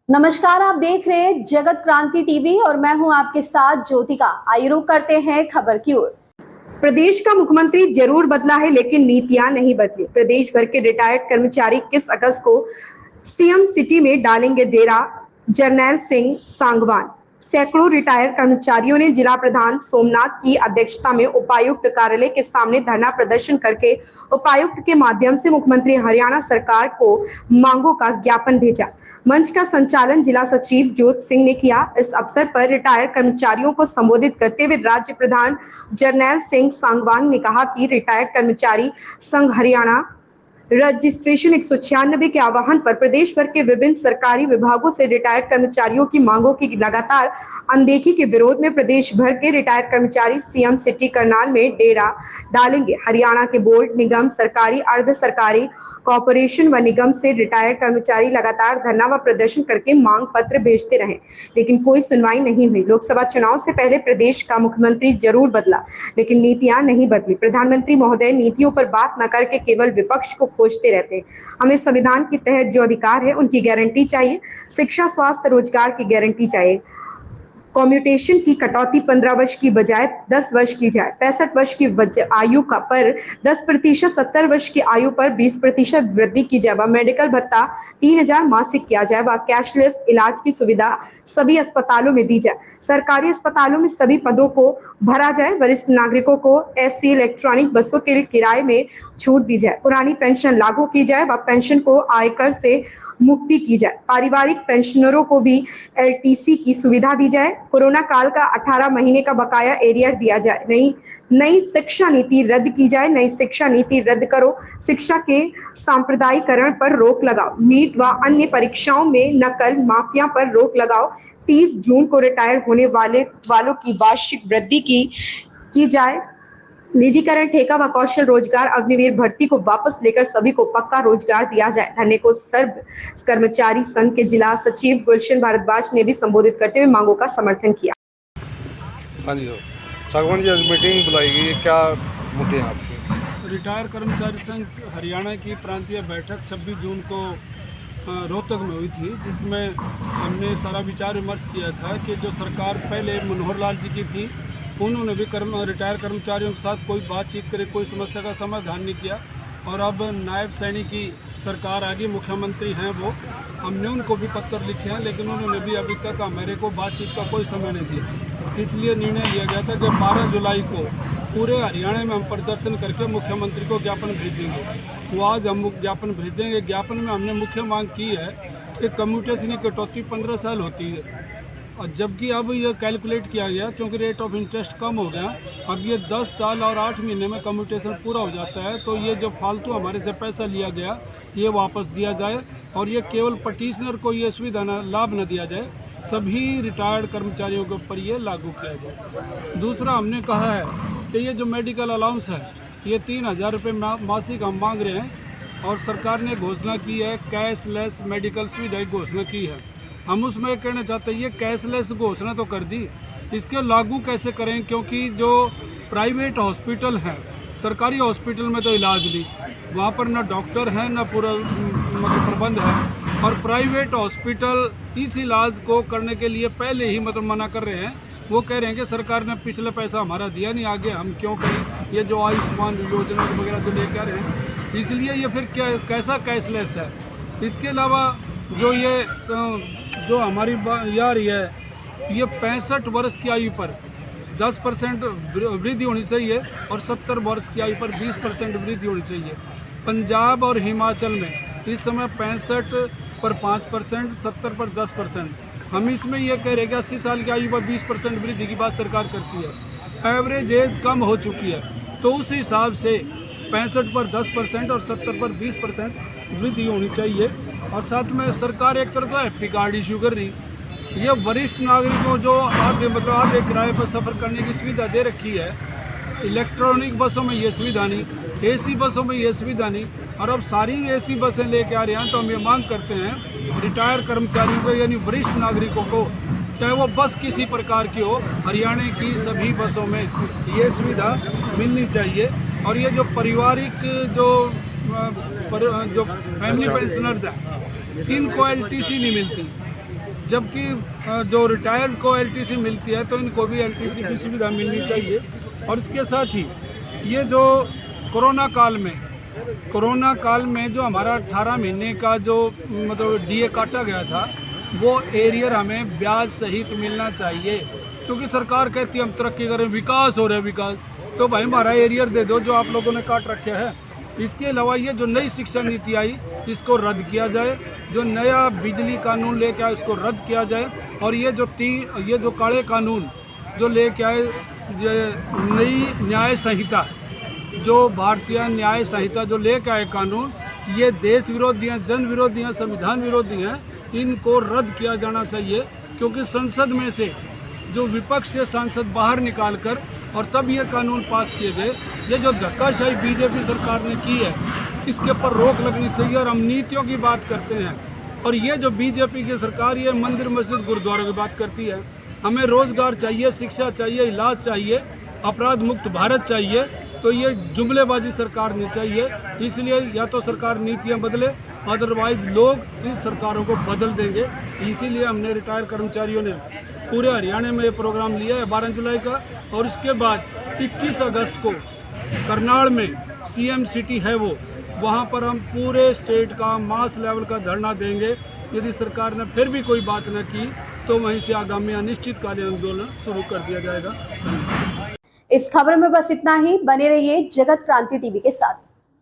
नमस्कार, आप देख रहे हैं जगत क्रांति टीवी और मैं हूं आपके साथ ज्योतिका। आइए रुक करते हैं खबर की ओर। प्रदेश का मुख्यमंत्री जरूर बदला है, लेकिन नीतियां नहीं बदली। प्रदेश भर के रिटायर्ड कर्मचारी 21 अगस्त को सीएम सिटी में डालेंगे डेरा। जरनैल सिंह सांगवान। सैकड़ों रिटायर्ड कर्मचारियों ने जिला प्रधान सोमनाथ की अध्यक्षता में उपायुक्त कार्यालय के सामने धरना प्रदर्शन करके उपायुक्त के माध्यम से मुख्यमंत्री हरियाणा सरकार को मांगों का ज्ञापन भेजा। मंच का संचालन जिला सचिव ज्योत सिंह ने किया। इस अवसर पर रिटायर्ड कर्मचारियों को संबोधित करते हुए राज्य प्रधान जरनैल सिंह सांगवान ने कहा कि रिटायर्ड कर्मचारी संघ हरियाणा रजिस्ट्रेशन 196 के आह्वान पर प्रदेश भर के विभिन्न सरकारी विभागों से रिटायर्ड कर्मचारियों की मांगों की लगातार अनदेखी के विरोध में प्रदेश भर के रिटायर्ड कर्मचारी सीएम सिटी करनाल में डेरा डालेंगे। हरियाणा के बोर्ड, निगम, सरकारी, अर्ध सरकारी, कॉरपोरेशन व निगम से रिटायर्ड कर्मचारी लगातार धरना व प्रदर्शन करके मांग पत्र भेजते रहे, लेकिन कोई सुनवाई नहीं हुई। लोकसभा चुनाव से पहले प्रदेश का मुख्यमंत्री जरूर बदला, लेकिन नीतियां नहीं बदली। प्रधानमंत्री महोदय नीतियों पर बात न करके केवल विपक्ष को खोजते रहते हैं। हमें संविधान के तहत जो अधिकार है उनकी गारंटी चाहिए। शिक्षा, स्वास्थ्य, रोजगार की गारंटी चाहिए। कम्यूटेशन की कटौती 15 वर्ष की बजाय 10 वर्ष की जाए। 65 वर्ष की आयु का पर 10%, 70 वर्ष की आयु पर 20% वृद्धि की जाए। मेडिकल भत्ता 3000 मासिक किया जाए व कैशलेस इलाज की सुविधा सभी अस्पतालों में दी जाए। सरकारी अस्पतालों में सभी पदों को भरा जाए। वरिष्ठ नागरिकों को एसी इलेक्ट्रॉनिक बसों के किराए में छूट दी जाए। पुरानी पेंशन लागू की जाए व पेंशन को आयकर से मुक्ति की जाए। पारिवारिक पेंशनरों को भी एलटीसी की सुविधा दी जाए। कोरोना काल का 18 महीने का बकाया एरियर दिया जाए। नई शिक्षा नीति रद्द की जाए। नई शिक्षा नीति रद्द करो। शिक्षा के सांप्रदायिकरण पर रोक लगाओ। नीट व अन्य परीक्षाओं में नकल माफिया पर रोक लगाओ। 30 जून को रिटायर होने वालों की वार्षिक वृद्धि की जाए। निजीकरण, ठेका व कौशल रोजगार, अग्निवीर भर्ती को वापस लेकर सभी को पक्का रोजगार दिया जाए। धरने को सर्व कर्मचारी संघ के जिला सचिव गुलशन भारद्वाज ने भी संबोधित करते हुए मांगों का समर्थन किया। हाँ जी सांगवान जी, आज मीटिंग बुलाई गई है, क्या मुद्दे हैं आपके? रिटायर कर्मचारी संघ हरियाणा की प्रांतीय बैठक 26 जून को रोहतक में हुई थी, जिसमें हमने सारा विचार विमर्श किया था कि जो सरकार पहले मनोहर लाल जी की थी, उन्होंने भी रिटायर कर्मचारियों के साथ कोई बातचीत करे, कोई समस्या का समाधान नहीं किया। और अब नायब सैनी की सरकार आ गई, मुख्यमंत्री हैं वो, हमने उनको भी पत्र लिखे हैं, लेकिन उन्होंने भी अभी तक हमारे को बातचीत का कोई समय नहीं दिया। इसलिए निर्णय लिया गया था कि 12 जुलाई को पूरे हरियाणा में हम प्रदर्शन करके मुख्यमंत्री को ज्ञापन भेजेंगे। तो आज हम ज्ञापन भेजेंगे। ज्ञापन में हमने मुख्य मांग की है कि कम्यूटेशन की कटौती 15 साल होती है, और जबकि अब ये कैलकुलेट किया गया क्योंकि रेट ऑफ इंटरेस्ट कम हो गया, अब ये 10 साल और 8 महीने में कम्यूटेशन पूरा हो जाता है। तो ये जो फालतू हमारे से पैसा लिया गया ये वापस दिया जाए, और ये केवल पटिशनर को ये सुविधा लाभ न दिया जाए, सभी रिटायर्ड कर्मचारियों के ऊपर ये लागू किया जाए। दूसरा, हमने कहा है कि ये जो मेडिकल अलाउंस है ये 3000 रुपये मासिक हम मांग रहे हैं, और सरकार ने घोषणा की है कैशलेस मेडिकल सुविधा की घोषणा की है। हम उसमें कहना चाहते हैं ये कैशलेस घोषणा तो कर दी, इसके लागू कैसे करें? क्योंकि जो प्राइवेट हॉस्पिटल हैं, सरकारी हॉस्पिटल में तो इलाज नहीं, वहाँ पर ना डॉक्टर हैं ना पूरा मतलब प्रबंध है, और प्राइवेट हॉस्पिटल इस इलाज को करने के लिए पहले ही मतलब मना कर रहे हैं। वो कह रहे हैं कि सरकार ने पिछले पैसा हमारा दिया नहीं, आगे हम क्यों करें? ये जो आयुष्मान योजना वगैरह जो लेकर आ रहे हैं, इसलिए ये फिर कैसा कैशलेस है? इसके अलावा जो ये जो हमारी आ रही है, ये 65 वर्ष की आयु पर 10% वृद्धि होनी चाहिए, और 70 वर्ष की आयु पर 20% वृद्धि होनी चाहिए। पंजाब और हिमाचल में इस समय 65 पर 5%, 70 पर 10%। हम इसमें ये कह रहे हैं कि 80 साल की आयु पर 20% वृद्धि की बात सरकार करती है। एवरेज एज कम हो चुकी है, तो उस हिसाब से 65 पर 10% और 70 पर 20% वृद्धि होनी चाहिए। और साथ में सरकार एक तरफ तो हैप्पी कार्ड इशू कर रही, ये वरिष्ठ नागरिकों जो आधे किराए पर सफ़र करने की सुविधा दे रखी है। इलेक्ट्रॉनिक बसों में ये सुविधा नहीं, एसी बसों में ये सुविधा नहीं, और अब सारी एसी बसें लेके आ रहे हैं। तो हम ये मांग करते हैं रिटायर कर्मचारियों को, यानी वरिष्ठ नागरिकों को, चाहे वो बस किसी प्रकार की हो, हरियाणा की सभी बसों में ये सुविधा मिलनी चाहिए। और ये जो पारिवारिक जो फैमिली पेंशनर्स हैं, इनको एलटीसी नहीं मिलती, जबकि जो रिटायर्ड को एलटीसी मिलती है तो इनको भी एलटीसी की सुविधा मिलनी चाहिए। और इसके साथ ही ये जो कोरोना काल में जो हमारा 18 महीने का जो मतलब डीए काटा गया था वो एरियर हमें ब्याज सहित मिलना चाहिए, क्योंकि सरकार कहती है हम तरक्की करें, विकास हो रहा है विकास, तो भाई हमारा एरियर दे दो जो आप लोगों ने काट रखा है। इसके अलावा ये जो नई शिक्षा नीति आई इसको रद्द किया जाए, जो नया बिजली कानून लेके आए उसको रद्द किया जाए, और ये जो काले कानून जो लेके आए, नई न्याय संहिता, जो भारतीय न्याय संहिता जो लेके आए कानून, ये देश विरोधी हैं, जन विरोधी हैं, संविधान विरोधी हैं, इनको रद्द किया जाना चाहिए। क्योंकि संसद में से जो विपक्ष से सांसद बाहर निकालकर और तब ये कानून पास किए गए। ये जो धक्काशाही बीजेपी सरकार ने की है इसके ऊपर रोक लगनी चाहिए। और हम नीतियों की बात करते हैं, और ये जो बीजेपी की सरकार ये मंदिर मस्जिद गुरुद्वारों की बात करती है। हमें रोजगार चाहिए, शिक्षा चाहिए, इलाज चाहिए, अपराध मुक्त भारत चाहिए, तो ये जुमलेबाजी सरकार नहीं चाहिए। इसलिए या तो सरकार नीतियाँ बदले, अदरवाइज लोग इस सरकारों को बदल देंगे। इसीलिए हमने रिटायर कर्मचारियों ने पूरे हरियाणा में ये प्रोग्राम लिया है 12 जुलाई का, और इसके बाद 21 अगस्त को करनाल में सीएम सिटी है वहाँ पर हम पूरे स्टेट का मास लेवल का धरना देंगे। यदि सरकार ने फिर भी कोई बात न की तो वहीं से आगामी अनिश्चितकालीन आंदोलन शुरू कर दिया जाएगा। इस खबर में बस इतना ही। बने रहिए जगत क्रांति टीवी के साथ।